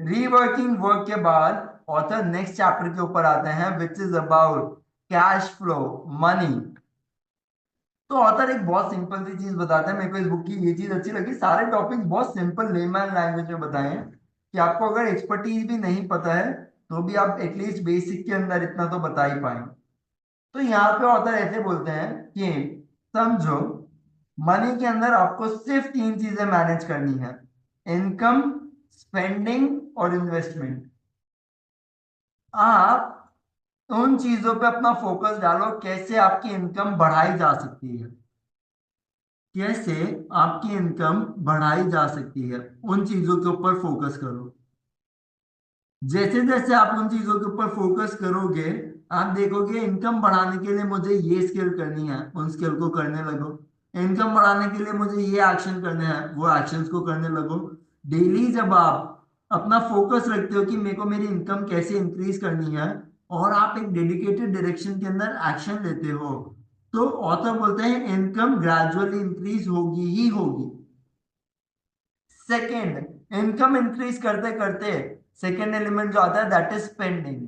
Reworking work के बाद author next chapter के ऊपर आते हैं which is about cash flow, money. तो ऑथर एक बहुत सिंपल सी चीज बताता है। मेरे को इस बुक की ये चीज अच्छी लगी, सारे टॉपिक्स बहुत सिंपल लेमैन लैंग्वेज में बताए हैं कि आपको अगर एक्सपर्टीज भी नहीं पता है तो भी आप एटलीस्ट बेसिक के अंदर इतना तो बता ही पाए। तो यहाँ पे ऑथर ऐसे बोलते हैं कि समझो, मनी के अंदर आपको सिर्फ तीन चीजें मैनेज करनी है: इनकम, स्पेंडिंग और इन्वेस्टमेंट। आप उन चीजों पे अपना फोकस डालो, कैसे आपकी इनकम बढ़ाई जा सकती है, कैसे आपकी इनकम बढ़ाई जा सकती है, उन चीजों के ऊपर फोकस करो। जैसे जैसे आप उन चीजों के ऊपर फोकस करोगे, आप देखोगे इनकम बढ़ाने के लिए मुझे ये स्किल करनी है, उन स्किल को करने लगो। इनकम बढ़ाने के लिए मुझे ये एक्शन करने हैं, वो एक्शंस को करने लगो। डेली जब आप अपना फोकस रखते हो कि मेरे को मेरी इनकम कैसे इंक्रीज करनी है, और आप एक डेडिकेटेड डायरेक्शन के अंदर एक्शन लेते हो, तो ऑथर बोलते हैं इनकम ग्रेजुअली इंक्रीज होगी ही होगी। सेकेंड, इनकम इंक्रीज करते करते सेकेंड एलिमेंट जो आता है दैट इज स्पेंडिंग।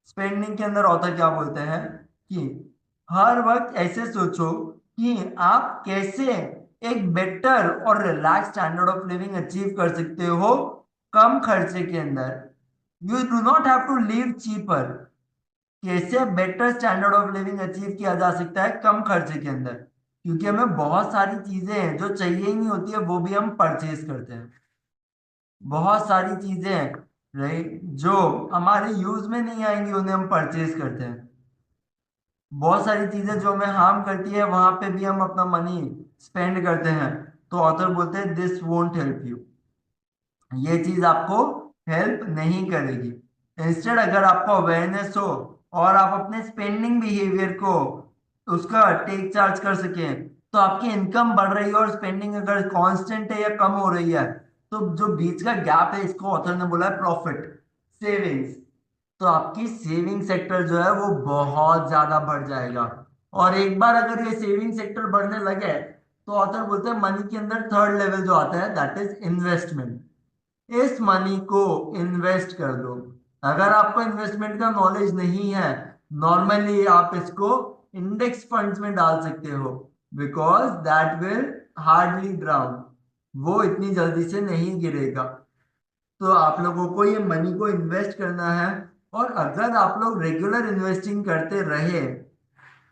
स्पेंडिंग के अंदर ऑथर क्या बोलते हैं कि हर वक्त ऐसे सोचो कि आप कैसे एक बेटर और relax standard of living achieve कर सकते हो कम खर्चे के अंदर। You do not have to live cheaper. कैसे better standard of living achieve किया जा सकता है कम खर्चे के अंदर, क्योंकि हमें बहुत सारी चीजें हैं जो चाहिए ही नहीं होती है, वो भी हम परचेज करते हैं। बहुत सारी चीजें हैं, राइट, जो हमारे यूज में नहीं आएंगी उन्हें हम परचेज करते हैं। बहुत सारी चीजें जो हमें हार्म करती है वहां पे भी हम अपना मनी स्पेंड करते हैं। तो ऑथर बोलते हैं दिस वोंट हेल्प यू। ये चीज आपको हेल्प नहीं करेगी। इंस्टेड अगर आपको अवेयरनेस हो और आप अपने स्पेंडिंग बिहेवियर को उसका टेक चार्ज कर सके, तो आपकी इनकम बढ़ रही है और स्पेंडिंग अगर कांस्टेंट है या कम हो रही है, तो जो बीच का गैप है इसको ऑथर ने बोला है प्रॉफिट, सेविंग्स। तो आपकी सेविंग सेक्टर जो है वो बहुत ज्यादा बढ़ जाएगा। और एक बार अगर ये सेविंग सेक्टर बढ़ने लगे, तो ऑथर बोलते हैं मनी के अंदर थर्ड लेवल जो आता है दैट इज इन्वेस्टमेंट। इस मनी को इन्वेस्ट कर दो। अगर आपको इन्वेस्टमेंट का नॉलेज नहीं है, नॉर्मली आप इसको इंडेक्स फंड्स में डाल सकते हो, because that will hardly drown. वो इतनी जल्दी से नहीं गिरेगा। तो आप लोगों को ये मनी को इन्वेस्ट करना है। और अगर आप लोग रेगुलर इन्वेस्टिंग करते रहे,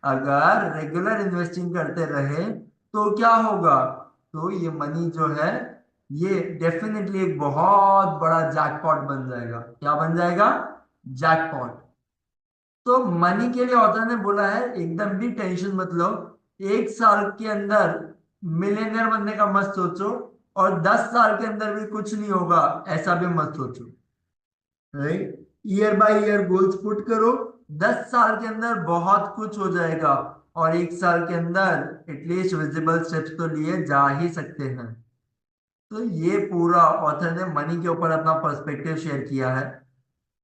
अगर रेगुलर इन्वेस्टिंग करते रहे तो क्या होगा? तो ये मनी जो है ये डेफिनेटली एक बहुत बड़ा जैकपॉट बन जाएगा। क्या बन जाएगा? जैकपॉट। तो मनी के लिए ऑथर ने बोला है एकदम भी टेंशन मत लो। एक साल के अंदर मिलियनर बनने का मत सोचो, और 10 साल के अंदर भी कुछ नहीं होगा ऐसा भी मत सोचो। Right, year by year goals put करो। 10 साल के अंदर बहुत कुछ हो जाएगा, और एक साल के अंदर एटलीस्ट विजिबल स्टेप्स तो लिए जा ही सकते हैं। तो ये पूरा ऑथर ने मनी के ऊपर अपना पर्सपेक्टिव शेयर किया है।